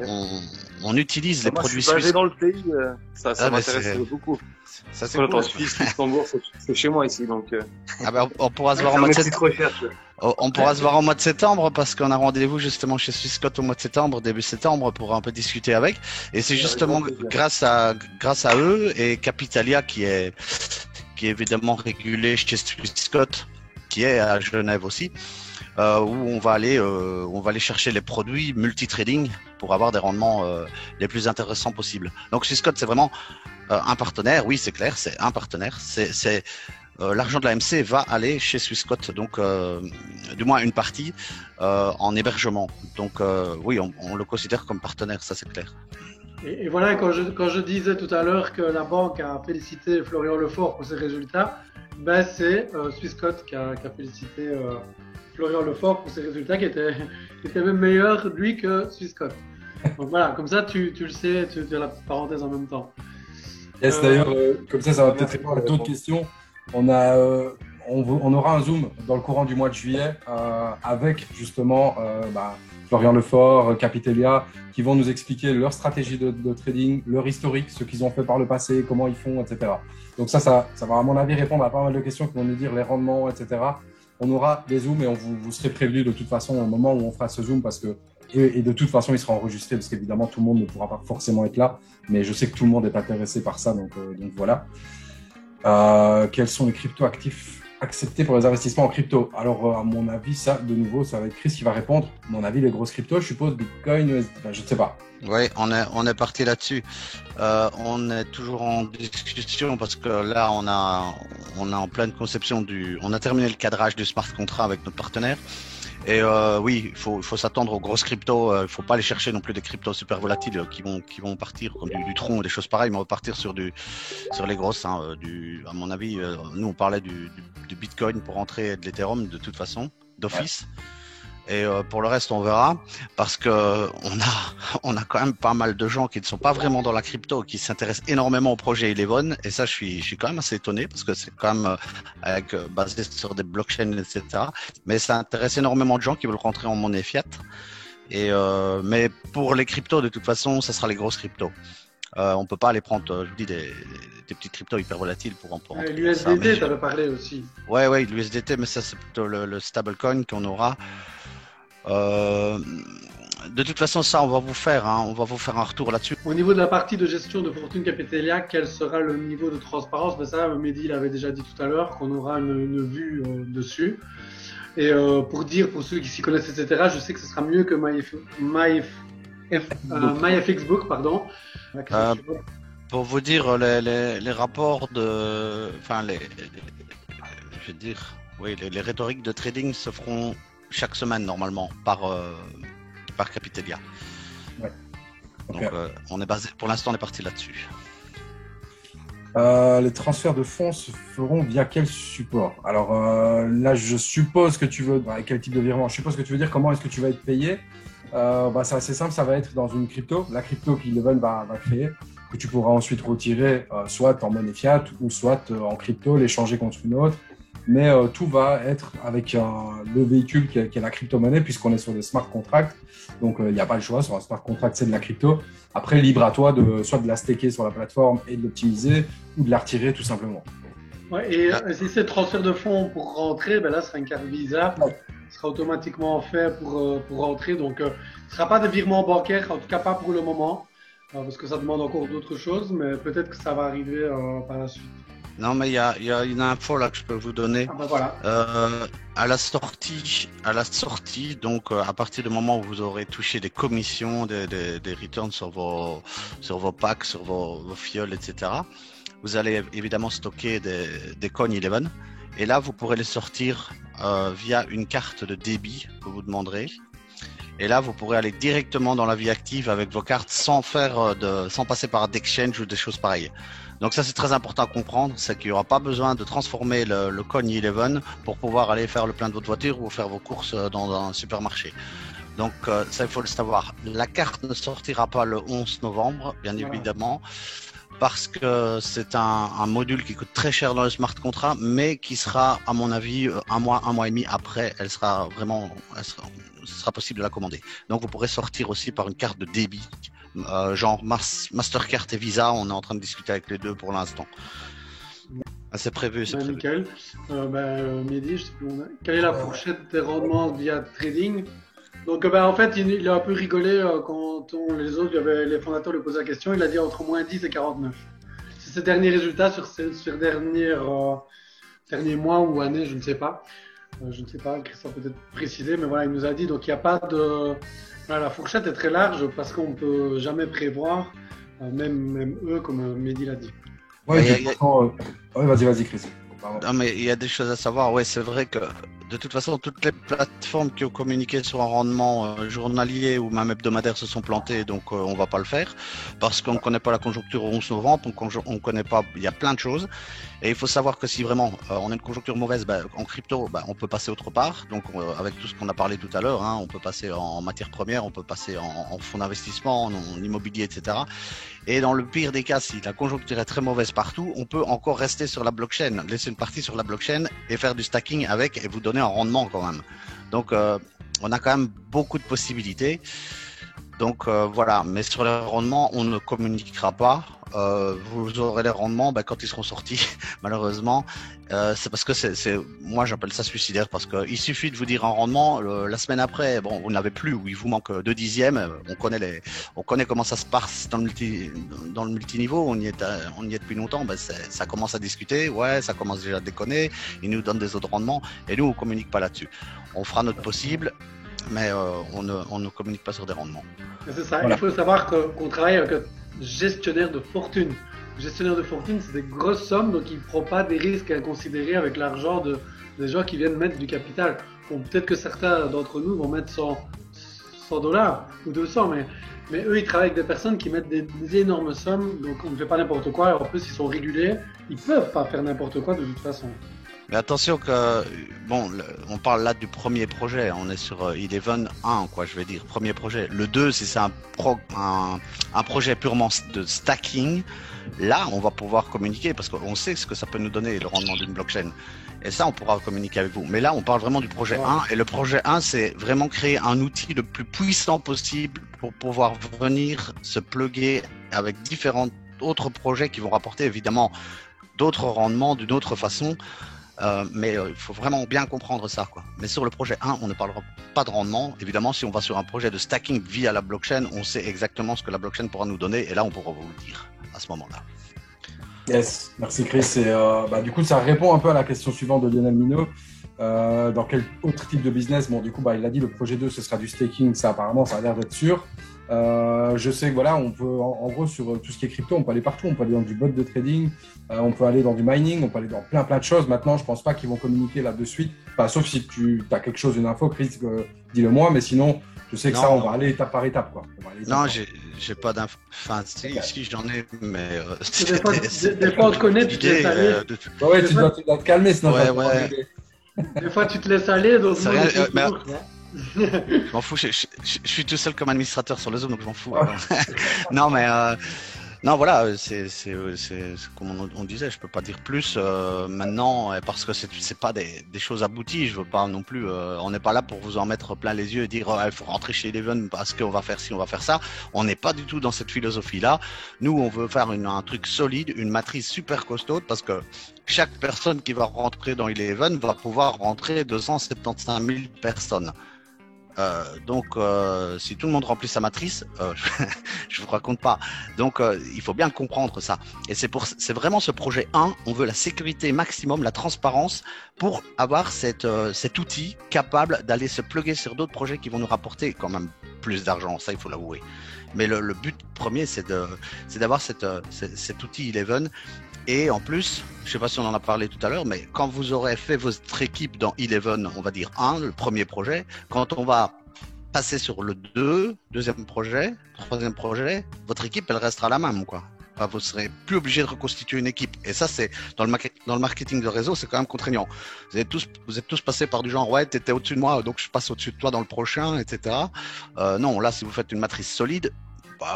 on utilise les produits suisses. Je suis basé dans le pays, ça m'intéresse beaucoup. Ça c'est cool. En Suisse, Luxembourg, c'est chez moi ici, donc. On pourra se voir en mois de septembre. On pourra se voir au mois de septembre parce qu'on a rendez-vous justement chez Swissquote au mois de septembre, début septembre, pour un peu discuter avec. Et c'est justement grâce à eux et Capitalia qui est évidemment régulé chez Swissquote, qui est à Genève aussi, où on va aller chercher les produits multi-trading pour avoir des rendements les plus intéressants possibles. Donc Swissquote, c'est vraiment un partenaire. Oui, c'est clair, c'est un partenaire. L'argent de l'AMC va aller chez Swissquote, donc du moins une partie en hébergement. Donc oui, on le considère comme partenaire, ça c'est clair. Et voilà, quand je disais tout à l'heure que la banque a félicité Florian Lefort pour ses résultats, c'est Swissquote qui a félicité Florian Lefort pour ses résultats qui étaient même meilleurs lui que Swissquote. Donc voilà, comme ça tu le sais, tu as la petite parenthèse en même temps. Yes, d'ailleurs, comme ça va peut-être répondre à d'autres questions. On aura un Zoom dans le courant du mois de juillet avec justement Florian Lefort, Capitelia, qui vont nous expliquer leur stratégie de trading, leur historique, ce qu'ils ont fait par le passé, comment ils font, etc. Donc ça va à mon avis répondre à pas mal de questions qui vont nous dire les rendements, etc. On aura des zooms et vous serez prévenus de toute façon au moment où on fera ce zoom parce que et de toute façon il sera enregistré parce qu'évidemment tout le monde ne pourra pas forcément être là, mais je sais que tout le monde est intéressé par ça, donc voilà. Quels sont les crypto-actifs acceptés pour les investissements en crypto? Alors, à mon avis, ça, de nouveau, ça va être Chris qui va répondre. À mon avis, les grosses cryptos, je suppose, Bitcoin, USD, je ne sais pas. Oui, on est parti là-dessus. On est toujours en discussion parce que là, on a en pleine conception on a terminé le cadrage du smart contract avec notre partenaire. Et oui, il faut s'attendre aux grosses cryptos. Il faut pas aller chercher non plus des cryptos super volatiles qui vont partir comme du Tron ou des choses pareilles, mais on va partir sur les grosses. À mon avis, nous on parlait du Bitcoin pour entrer de l'Ethereum de toute façon, d'office. Ouais. Et pour le reste, on verra, parce que on a quand même pas mal de gens qui ne sont pas vraiment dans la crypto, qui s'intéressent énormément au projet Eleven. Et ça, je suis quand même assez étonné, parce que c'est quand même basé sur des blockchains, etc. Mais ça intéresse énormément de gens qui veulent rentrer en monnaie fiat. Et mais pour les cryptos, de toute façon, ça sera les grosses cryptos. On peut pas aller prendre, je vous dis, des petites cryptos hyper volatiles pour rentrer. L'USDT, tu avais parlé aussi. Ouais, l'USDT, mais ça, c'est plutôt le stablecoin qu'on aura. De toute façon, ça, on va vous faire un retour là-dessus. Au niveau de la partie de gestion de Fortune Capitelia, quel sera le niveau de transparence? Ben ça, Mehdi l'avait déjà dit tout à l'heure, qu'on aura une vue dessus. Et pour ceux qui s'y connaissent, etc., je sais que ce sera mieux que MyFXBook, pardon. Pour vous dire, les rapports les rhétoriques de trading se feront chaque semaine normalement par Capitelia. Ouais. Okay. Donc pour l'instant on est parti là-dessus. Les transferts de fonds se feront via quel support? Alors là je suppose que tu veux quel type de virement? Je suppose que tu veux dire comment est-ce que tu vas être payé. C'est assez simple, ça va être dans une crypto, la crypto qu'Eleven va créer, que tu pourras ensuite retirer soit en monnaie fiat ou soit en crypto, l'échanger contre une autre. Mais tout va être avec le véhicule qui est la crypto-monnaie, puisqu'on est sur des smart contracts. Donc, il n'y a pas le choix. Sur un smart contract, c'est de la crypto. Après, libre à toi soit de la staker sur la plateforme et de l'optimiser, ou de la retirer tout simplement. Ouais, et si c'est transfert de fonds pour rentrer, ben là, ce sera une carte Visa. Ouais. Ce sera automatiquement fait pour rentrer. Donc, ce ne sera pas de virement bancaire, en tout cas pas pour le moment, parce que ça demande encore d'autres choses. Mais peut-être que ça va arriver par la suite. Non, mais il y a une info là que je peux vous donner. Ah ben voilà. À la sortie, donc à partir du moment où vous aurez touché des commissions, des returns sur vos packs, sur vos fioles, etc., vous allez évidemment stocker des coins Eleven. Et là, vous pourrez les sortir via une carte de débit que vous demanderez. Et là, vous pourrez aller directement dans la vie active avec vos cartes sans passer par d'exchange ou des choses pareilles. Donc ça, c'est très important à comprendre, c'est qu'il n'y aura pas besoin de transformer le coin Eleven pour pouvoir aller faire le plein de votre voiture ou faire vos courses dans un supermarché. Donc ça, il faut le savoir. La carte ne sortira pas le 11 novembre, bien évidemment, parce que c'est un module qui coûte très cher dans le smart contract, mais qui sera, à mon avis, un mois et demi après, ce sera possible de la commander. Donc vous pourrez sortir aussi par une carte de débit. Genre Mastercard et Visa, on est en train de discuter avec les deux pour l'instant. C'est prévu, c'est prévu. Nickel. Mehdi, je sais plus, quelle est la fourchette des rendements via trading? Donc en fait, il a un peu rigolé quand les fondateurs lui posaient la question. Il a dit entre moins 10 et 49. C'est ses derniers résultats sur derniers mois ou années, je ne sais pas. Christophe peut-être préciser, mais voilà, il nous a dit, donc il n'y a pas de... Voilà, la fourchette est très large parce qu'on ne peut jamais prévoir, même eux, comme Mehdi l'a dit. Ouais, vas-y, Chris. Non, mais il y a des choses à savoir. Ouais, c'est vrai que de toute façon, toutes les plateformes qui ont communiqué sur un rendement journalier ou même hebdomadaire se sont plantées, donc on va pas le faire parce qu'on ne connaît pas la conjoncture au 11 novembre, on connaît pas. Il y a plein de choses. Et il faut savoir que si vraiment on a une conjoncture mauvaise, en crypto, on peut passer autre part. Donc avec tout ce qu'on a parlé tout à l'heure, on peut passer en matières premières, on peut passer en fonds d'investissement, en immobilier, etc. Et dans le pire des cas, si la conjoncture est très mauvaise partout, on peut encore rester sur la blockchain, laisser une partie sur la blockchain et faire du stacking avec et vous donner un rendement quand même. Donc on a quand même beaucoup de possibilités. Donc voilà, mais sur les rendements, on ne communiquera pas. Vous aurez les rendements quand ils seront sortis, malheureusement. C'est parce que moi j'appelle ça suicidaire, parce qu'il suffit de vous dire un rendement, la semaine après, bon, vous n'avez plus, ou il vous manque 2 dixièmes. On connaît comment ça se passe dans le multiniveau. On y est depuis longtemps. Ça commence à discuter. Ouais, ça commence déjà à déconner. Ils nous donnent des autres rendements, et nous on communique pas là-dessus. On fera notre possible, mais on ne communique pas sur des rendements. C'est ça. Voilà. Il faut savoir qu'on travaille avec un gestionnaire de fortune. Le gestionnaire de fortune, c'est des grosses sommes, donc il ne prend pas des risques inconsidérés avec l'argent des gens qui viennent mettre du capital. Bon, peut-être que certains d'entre nous vont mettre 100 dollars ou 200, mais eux, ils travaillent avec des personnes qui mettent des énormes sommes, donc on ne fait pas n'importe quoi. Et en plus, ils sont régulés, ils ne peuvent pas faire n'importe quoi de toute façon. Mais attention que, bon, on parle là du premier projet, on est sur Eleven 1, quoi, je vais dire, premier projet. Le 2, si c'est un projet purement de stacking, là, on va pouvoir communiquer parce qu'on sait ce que ça peut nous donner, le rendement d'une blockchain. Et ça, on pourra communiquer avec vous. Mais là, on parle vraiment du projet 1. Et le projet 1, c'est vraiment créer un outil le plus puissant possible pour pouvoir venir se plugger avec différents autres projets qui vont rapporter évidemment d'autres rendements d'une autre façon. Mais il faut vraiment bien comprendre ça, quoi. Mais sur le projet 1, on ne parlera pas de rendement. Évidemment, si on va sur un projet de stacking via la blockchain, on sait exactement ce que la blockchain pourra nous donner. Et là, on pourra vous le dire à ce moment-là. Yes, merci Chris. Et, du coup, ça répond un peu à la question suivante de Lionel Minot. Dans quel autre type de business? Bon, du coup, il a dit le projet 2, ce sera du staking. Ça, apparemment, ça a l'air d'être sûr. Je sais que voilà, on peut, en gros, sur tout ce qui est crypto, on peut aller partout. On peut aller dans du bot de trading, on peut aller dans du mining, on peut aller dans plein de choses. Maintenant, je pense pas qu'ils vont communiquer là de suite. Enfin, sauf si tu as quelque chose, une info, Chris, dis-le moi. Mais sinon, je sais que Non. ça, on va aller étape par étape, quoi. Non, j'ai pas d'infos. Enfin, si j'en ai, mais Des fois, on te connaît, tu te laisses aller. Ouais, tu dois te calmer, sinon. Ouais, ça va ouais. Des fois, tu te laisses aller. Donc C'est nous, rien, on est mais- toujours, Je m'en fous, je suis tout seul comme administrateur sur le Zoom, donc je m'en fous. Non, mais non, voilà, c'est comme on disait, je peux pas dire plus maintenant, parce que c'est pas des choses abouties. Je veux pas non plus. On n'est pas là pour vous en mettre plein les yeux et dire il faut rentrer chez Eleven parce qu'on va faire ci, on va faire ça. On n'est pas du tout dans cette philosophie-là. Nous, on veut faire un truc solide, une matrice super costaud, parce que chaque personne qui va rentrer dans Eleven va pouvoir rentrer 275 000 personnes. Donc, si tout le monde remplit sa matrice, je vous raconte pas. Donc, il faut bien comprendre ça. Et c'est vraiment ce projet 1. On veut la sécurité maximum, la transparence, pour avoir cet outil capable d'aller se plugger sur d'autres projets qui vont nous rapporter quand même plus d'argent. Ça, il faut l'avouer. Mais le but premier, c'est d'avoir cet outil Eleven. Et en plus, je sais pas si on en a parlé tout à l'heure, mais quand vous aurez fait votre équipe dans Eleven, on va dire 1, le premier projet, quand on va passer sur le 2, deuxième projet, troisième projet, votre équipe, elle restera la même, quoi. Enfin, vous serez plus obligé de reconstituer une équipe. Et ça, c'est dans le marketing de réseau, c'est quand même contraignant. Vous êtes tous passés par du genre, ouais, t'étais au-dessus de moi, donc je passe au-dessus de toi dans le prochain, etc. Non, là, si vous faites une matrice solide,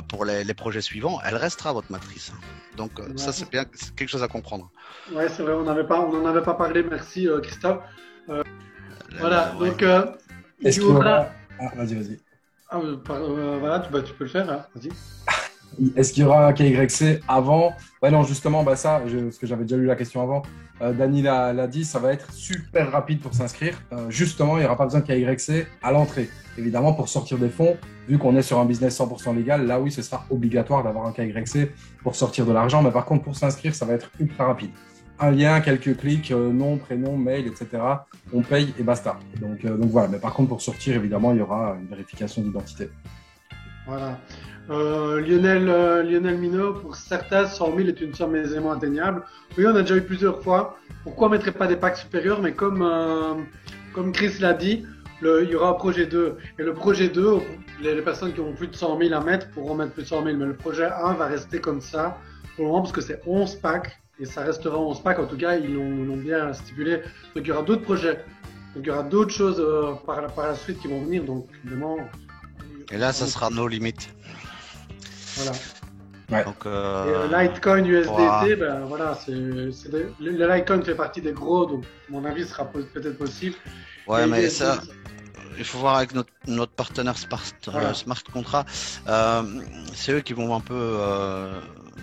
pour les projets suivants, elle restera votre matrice. Donc ça, c'est bien, c'est quelque chose à comprendre. Ouais, c'est vrai, on n'en avait pas parlé. Merci Christophe. Voilà, donc Est-ce qu'il y aura... vas-y. Voilà, tu peux le faire, hein. Vas-y. Est-ce qu'il y aura un KYC avant? Ouais, non, justement, ça, parce que j'avais déjà lu la question avant. Dany l'a dit, ça va être super rapide pour s'inscrire. Justement, il n'y aura pas besoin de KYC à l'entrée. Évidemment, pour sortir des fonds, vu qu'on est sur un business 100% légal, là oui, ce sera obligatoire d'avoir un KYC pour sortir de l'argent. Mais par contre, pour s'inscrire, ça va être ultra rapide. Un lien, quelques clics, nom, prénom, mail, etc. On paye et basta. Donc voilà. Mais par contre, pour sortir, évidemment, il y aura une vérification d'identité. Voilà. Lionel Minot, pour certains, 100 000 est une somme aisément atteignable. Oui, on a déjà eu plusieurs fois. Pourquoi on ne mettrait pas des packs supérieurs? Mais comme Chris l'a dit, il y aura un projet 2. Et le projet 2, les personnes qui ont plus de 100 000 à mettre pourront mettre plus de 100 000. Mais le projet 1 va rester comme ça pour le moment parce que c'est 11 packs. Et ça restera 11 packs. En tout cas, ils l'ont bien stipulé. Donc il y aura d'autres projets. Donc il y aura d'autres choses par la suite qui vont venir. Donc évidemment. Et là, ça sera nos limites. Voilà. Ouais. Donc, Litecoin USDT, wow. Voilà, le Litecoin fait partie des gros, donc à mon avis, ce sera peut-être possible. Ouais, mais ça, il faut voir avec notre partenaire Smart Contract. C'est eux qui vont un peu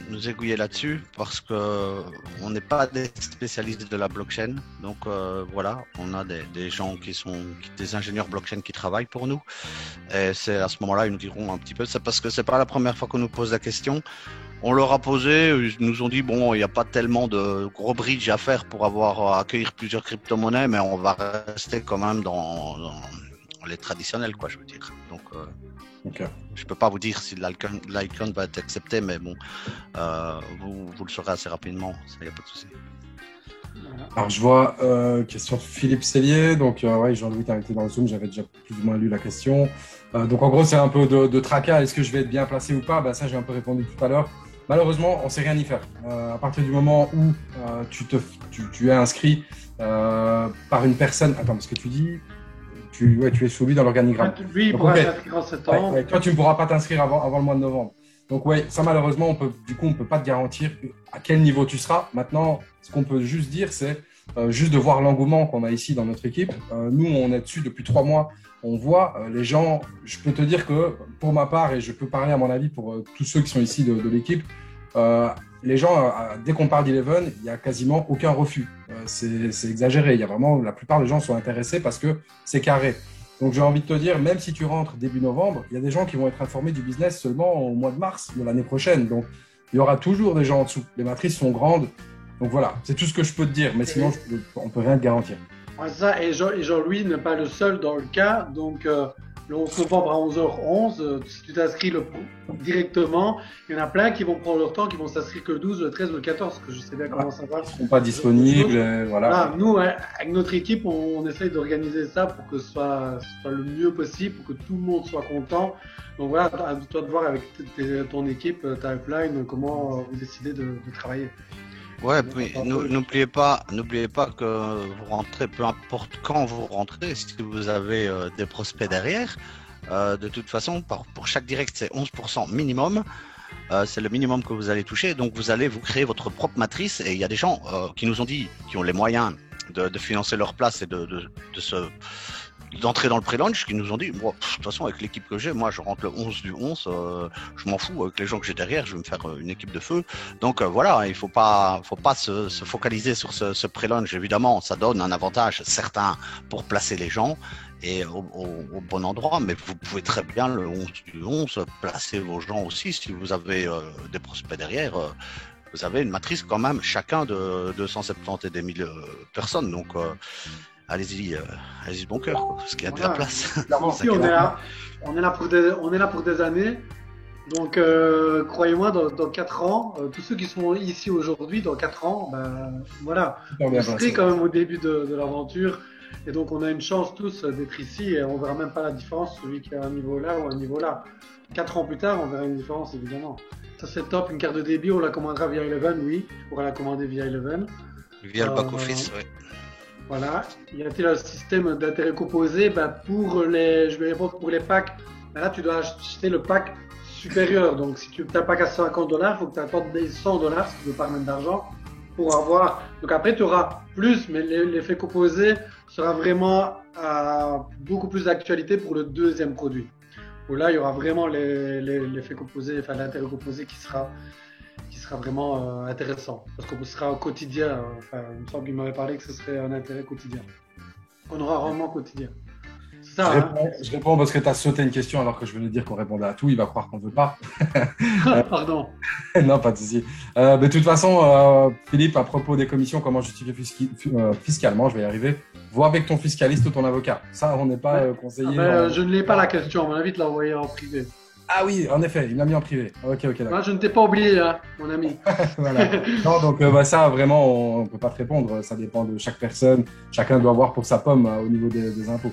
nous aiguiller là-dessus parce que on n'est pas des spécialistes de la blockchain. Donc voilà, on a des gens qui sont des ingénieurs blockchain qui travaillent pour nous. Et c'est à ce moment-là, ils nous diront un petit peu. C'est parce que c'est pas la première fois qu'on nous pose la question. On leur a posé, ils nous ont dit bon, il n'y a pas tellement de gros bridge à faire pour accueillir plusieurs crypto-monnaies, mais on va rester quand même dans les traditionnels, quoi, je veux dire. Donc, je peux pas vous dire si l'icon va être accepté, mais bon, vous le saurez assez rapidement, ça y a pas de souci. Alors, je vois question de Philippe Cellier. Donc, ouais, Jean-Louis, tu as été dans le Zoom, j'avais déjà plus ou moins lu la question. Donc, en gros, c'est un peu de tracas. Est-ce que je vais être bien placé ou pas? Ça, j'ai un peu répondu tout à l'heure. Malheureusement, on ne sait rien y faire. À partir du moment où tu es inscrit par une personne… Attends, parce que tu dis… tu es soumis dans l'organigramme. Lui, il pourra s'inscrire en septembre. Toi, tu ne pourras pas t'inscrire avant le mois de novembre. Donc, ouais, ça, malheureusement, on ne peut pas te garantir à quel niveau tu seras. Maintenant, ce qu'on peut juste dire, c'est juste de voir l'engouement qu'on a ici dans notre équipe. Nous, on est dessus depuis 3 mois. On voit les gens, je peux te dire que pour ma part, et je peux parler à mon avis pour tous ceux qui sont ici de l'équipe, les gens, dès qu'on parle d'Eleven, il n'y a quasiment aucun refus. C'est exagéré. Il y a vraiment, la plupart des gens sont intéressés parce que c'est carré. Donc, j'ai envie de te dire, même si tu rentres début novembre, il y a des gens qui vont être informés du business seulement au mois de mars de l'année prochaine. Donc, il y aura toujours des gens en dessous. Les matrices sont grandes. Donc, voilà, c'est tout ce que je peux te dire. Mais sinon, on ne peut rien te garantir. Ouais, ça, et Jean-Louis n'est pas le seul dans le cas. Donc, le 11 novembre à 11h11, si tu t'inscris directement, il y en a plein qui vont prendre leur temps, qui vont s'inscrire que le 12, le 13, le 14, parce que je sais bien comment ça va. Ils ne sont pas disponibles. Voilà. Nous, avec notre équipe, on essaye d'organiser ça pour que ce soit le mieux possible, pour que tout le monde soit content. Donc voilà, à toi de voir avec ton équipe, ta upline, comment vous décidez de travailler. Ouais, puis n'oubliez pas que vous rentrez, peu importe quand vous rentrez, si vous avez des prospects derrière, de toute façon, pour chaque direct, c'est 11% minimum. C'est le minimum que vous allez toucher. Donc, vous allez vous créer votre propre matrice. Et il y a des gens qui nous ont dit, qui ont les moyens de financer leur place et d'entrer dans le pré-launch, qui nous ont dit, moi, de toute façon, avec l'équipe que j'ai, moi, je rentre le 11 du 11, je m'en fous, avec les gens que j'ai derrière, je vais me faire une équipe de feu. Donc, voilà, il faut pas se focaliser sur ce pré-launch. Évidemment, ça donne un avantage certain pour placer les gens et au bon endroit, mais vous pouvez très bien, le 11 du 11, placer vos gens aussi, si vous avez des prospects derrière. Vous avez une matrice quand même, chacun de 270 et des 1000 personnes. Donc, allez-y de bon cœur, parce qu'il y a de la place. Ici, on est là pour des années. Donc, croyez-moi, dans 4 ans, tous ceux qui sont ici aujourd'hui, dans 4 ans, voilà, vous serez quand même au début de l'aventure. Et donc, on a une chance tous d'être ici et on verra même pas la différence, celui qui a un niveau là ou un niveau là. 4 ans plus tard, on verra une différence, évidemment. Ça, c'est top. Une carte de débit, on la commandera via Eleven, oui. On pourra la commander via Eleven. Via le back-office, oui. Voilà. Y a-t-il un système d'intérêt composé? Je vais répondre pour les packs. Là, tu dois acheter le pack supérieur. Donc, si tu as un pack à $50, il faut que tu attendes des $100, si tu veux pas remettre d'argent, pour avoir. Donc, après, tu auras plus, mais l'effet composé sera vraiment à beaucoup plus d'actualité pour le deuxième produit. Où là, il y aura vraiment l'effet composé, enfin l'intérêt composé qui sera vraiment intéressant. Parce qu'on sera au quotidien. Il me semble qu'il m'avait parlé que ce serait un intérêt quotidien. On aura vraiment quotidien. C'est ça, je réponds parce que tu as sauté une question alors que je venais de dire qu'on répondait à tout. Il va croire qu'on ne veut pas. Pardon. Non, pas de souci. De toute façon, Philippe, à propos des commissions, comment justifier fiscalement, je vais y arriver. Vois avec ton fiscaliste ou ton avocat. Ça, on n'est pas conseillé. Je ne l'ai pas la question. À mon avis, de l'envoyer en privé. Ah oui, en effet, il l'a mis en privé. Ok, d'accord. Moi, je ne t'ai pas oublié, hein, mon ami. Voilà. Non, donc ça, vraiment, on ne peut pas te répondre. Ça dépend de chaque personne. Chacun doit voir pour sa pomme au niveau des impôts.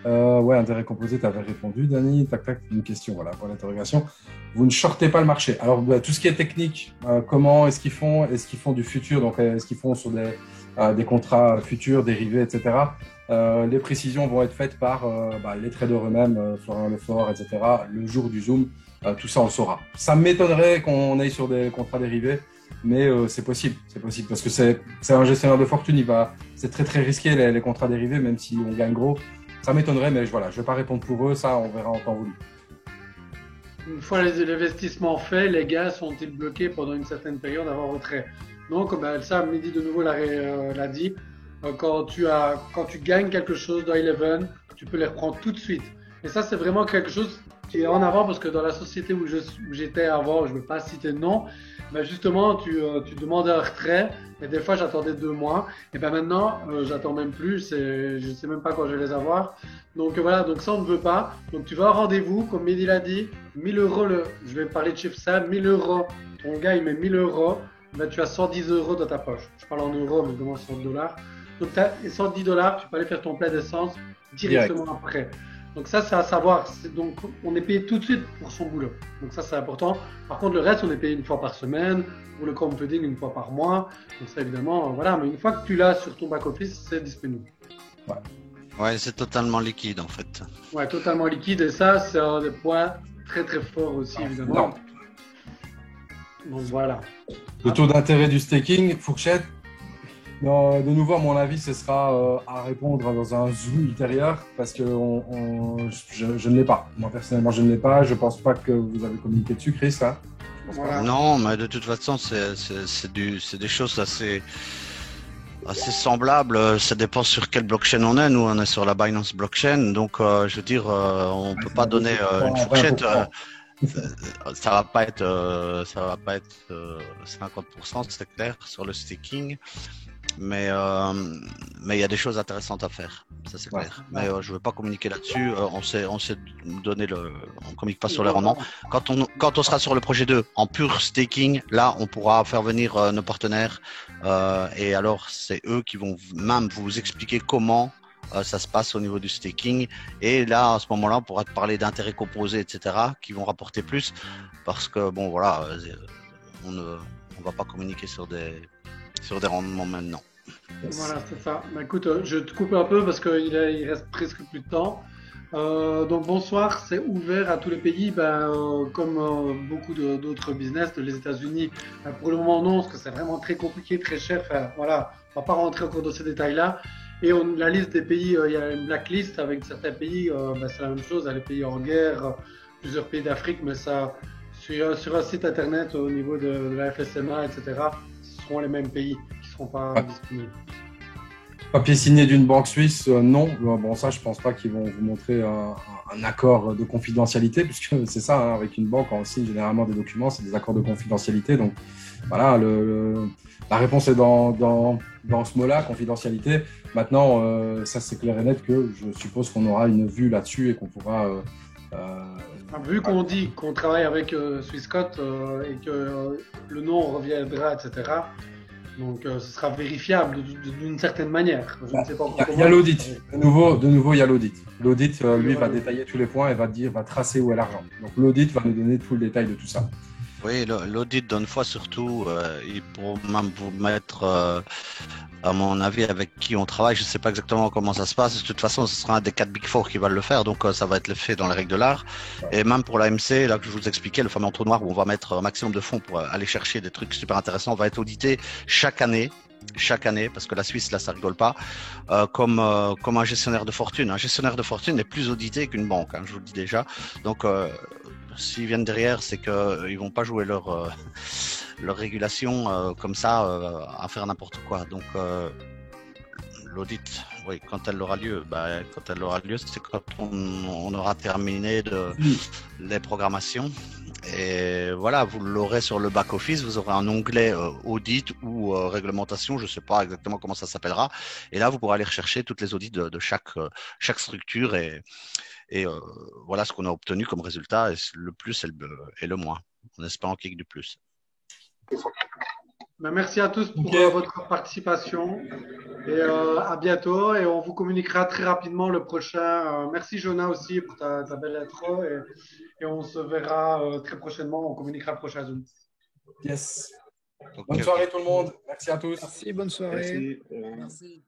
Ouais, intérêt composé, tu avais répondu, Dani. Tac, tac, une question, voilà, pour l'interrogation. Vous ne shortez pas le marché. Alors, tout ce qui est technique, comment est-ce qu'ils font? Est-ce qu'ils font du futur? Donc, est-ce qu'ils font sur des contrats futurs, dérivés, etc. Les précisions vont être faites par les traders eux-mêmes, Florian Lefort, etc. Le jour du Zoom, tout ça, on le saura. Ça m'étonnerait qu'on aille sur des contrats dérivés, mais c'est possible parce que c'est un gestionnaire de fortune. C'est très, très risqué les contrats dérivés, même si on gagne gros. Ça m'étonnerait, mais voilà, je ne vais pas répondre pour eux. Ça, on verra en temps voulu. Une fois les investissements faits, les gars sont-ils bloqués pendant une certaine période avant retrait? Non, comme ça, Mehdi de nouveau l'a dit, quand tu gagnes quelque chose dans Eleven, tu peux les reprendre tout de suite. Et ça, c'est vraiment quelque chose qui est en avant parce que dans la société où j'étais avant, je ne veux pas citer de nom, mais justement, tu demandais un retrait et des fois, j'attendais 2 mois. Et ben maintenant, j'attends même plus, je ne sais même pas quand je vais les avoir. Donc voilà, donc ça, on ne veut pas. Donc tu vas au rendez-vous, comme Mehdi l'a dit, 1 000 euros, je vais parler de chiffre ça, 1 000 euros, ton gars, il met 1 000 euros, ben, tu as 110 euros dans ta poche. Je parle en euros, mais je demande 100 $. Donc tu as 110 $, tu peux aller faire ton plein d'essence directement après. Donc ça, c'est à savoir. Donc on est payé tout de suite pour son boulot. Donc ça, c'est important. Par contre, le reste, on est payé 1 fois par semaine, pour le computing 1 fois par mois. Donc ça, évidemment, voilà. Mais une fois que tu l'as sur ton back-office, c'est disponible. Ouais, c'est totalement liquide en fait. Ouais, totalement liquide. Et ça, c'est un des points très très forts aussi, évidemment. Non. Donc voilà. Le taux d'intérêt du staking, fourchette. Non, de nouveau, à mon avis, ce sera à répondre dans un Zoom ultérieur parce que je ne l'ai pas. Moi, personnellement, je ne l'ai pas. Je ne pense pas que vous avez communiqué dessus, Chris. Hein, voilà. Non, mais de toute façon, c'est des choses assez semblables. Ça dépend sur quelle blockchain on est. Nous, on est sur la Binance blockchain. Donc, je veux dire, on ne peut pas donner une fourchette. Ça va pas être 50%, c'est clair, sur le staking. Mais il y a des choses intéressantes à faire, ça c'est clair. Mais je ne veux pas communiquer là-dessus. On s'est donné on communique pas sur les rendements. Quand on sera sur le projet 2 en pur staking, là on pourra faire venir nos partenaires et alors c'est eux qui vont même vous expliquer comment ça se passe au niveau du staking. Et là à ce moment-là on pourra te parler d'intérêts composés, etc. qui vont rapporter plus parce que bon voilà, on va pas communiquer sur des rendements maintenant. Voilà, c'est ça. Bah, écoute, je te coupe un peu parce qu'il reste presque plus de temps. Donc bonsoir, c'est ouvert à tous les pays, comme beaucoup d'autres business, les États-Unis. Pour le moment non, parce que c'est vraiment très compliqué, très cher. Enfin, voilà, on va pas rentrer encore dans ces détails-là. Et la liste des pays, il y a une blacklist avec certains pays, c'est la même chose. Il y a les pays en guerre, plusieurs pays d'Afrique, mais ça sur un site internet au niveau de la FSMA, etc. Ce seront les mêmes pays qui seront pas disponibles. Papier signé d'une banque suisse, non. Bon, ça, je pense pas qu'ils vont vous montrer un accord de confidentialité, puisque c'est ça, hein, avec une banque, on signe généralement des documents, c'est des accords de confidentialité. Donc, voilà, la réponse est dans ce mot-là, confidentialité. Maintenant, ça, c'est clair et net que je suppose qu'on aura une vue là-dessus et qu'on pourra... vu qu'on dit qu'on travaille avec Swissquote et que le nom reviendra, etc., donc, ce sera vérifiable d'une certaine manière. Je ne sais pas il y a l'audit. De nouveau, il y a l'audit. L'audit, lui, va détailler tous les points et va tracer où est l'argent. Donc, l'audit va nous donner tout le détail de tout ça. Oui, l'audit d'une fois surtout, ils pourront même vous mettre, à mon avis, avec qui on travaille. Je ne sais pas exactement comment ça se passe. De toute façon, ce sera un des 4 Big Four qui va le faire, donc ça va être fait dans les règles de l'art. Et même pour l'AMC, là que je vous expliquais, le fameux entonnoir où on va mettre un maximum de fonds pour aller chercher des trucs super intéressants, va être audité chaque année, parce que la Suisse, là, ça rigole pas, comme un gestionnaire de fortune. Un gestionnaire de fortune est plus audité qu'une banque, hein, je vous le dis déjà. Donc, s'ils viennent derrière, c'est qu'ils vont pas jouer leur régulation comme ça à faire n'importe quoi. Donc, l'audit, oui, quand elle aura lieu, c'est quand on aura terminé les programmations. Et voilà, vous l'aurez sur le back-office, vous aurez un onglet audit ou réglementation, je ne sais pas exactement comment ça s'appellera. Et là, vous pourrez aller rechercher toutes les audits de chaque structure et voilà ce qu'on a obtenu comme résultat, et le plus et le moins, en espérant qu'il y ait du plus. Merci à tous pour votre participation et à bientôt, et on vous communiquera très rapidement le prochain. Merci Jonah aussi pour ta belle intro, et on se verra très prochainement, on communiquera le prochain Zoom. Yes. Bonne soirée tout le monde, merci à tous. Merci, bonne soirée. Merci.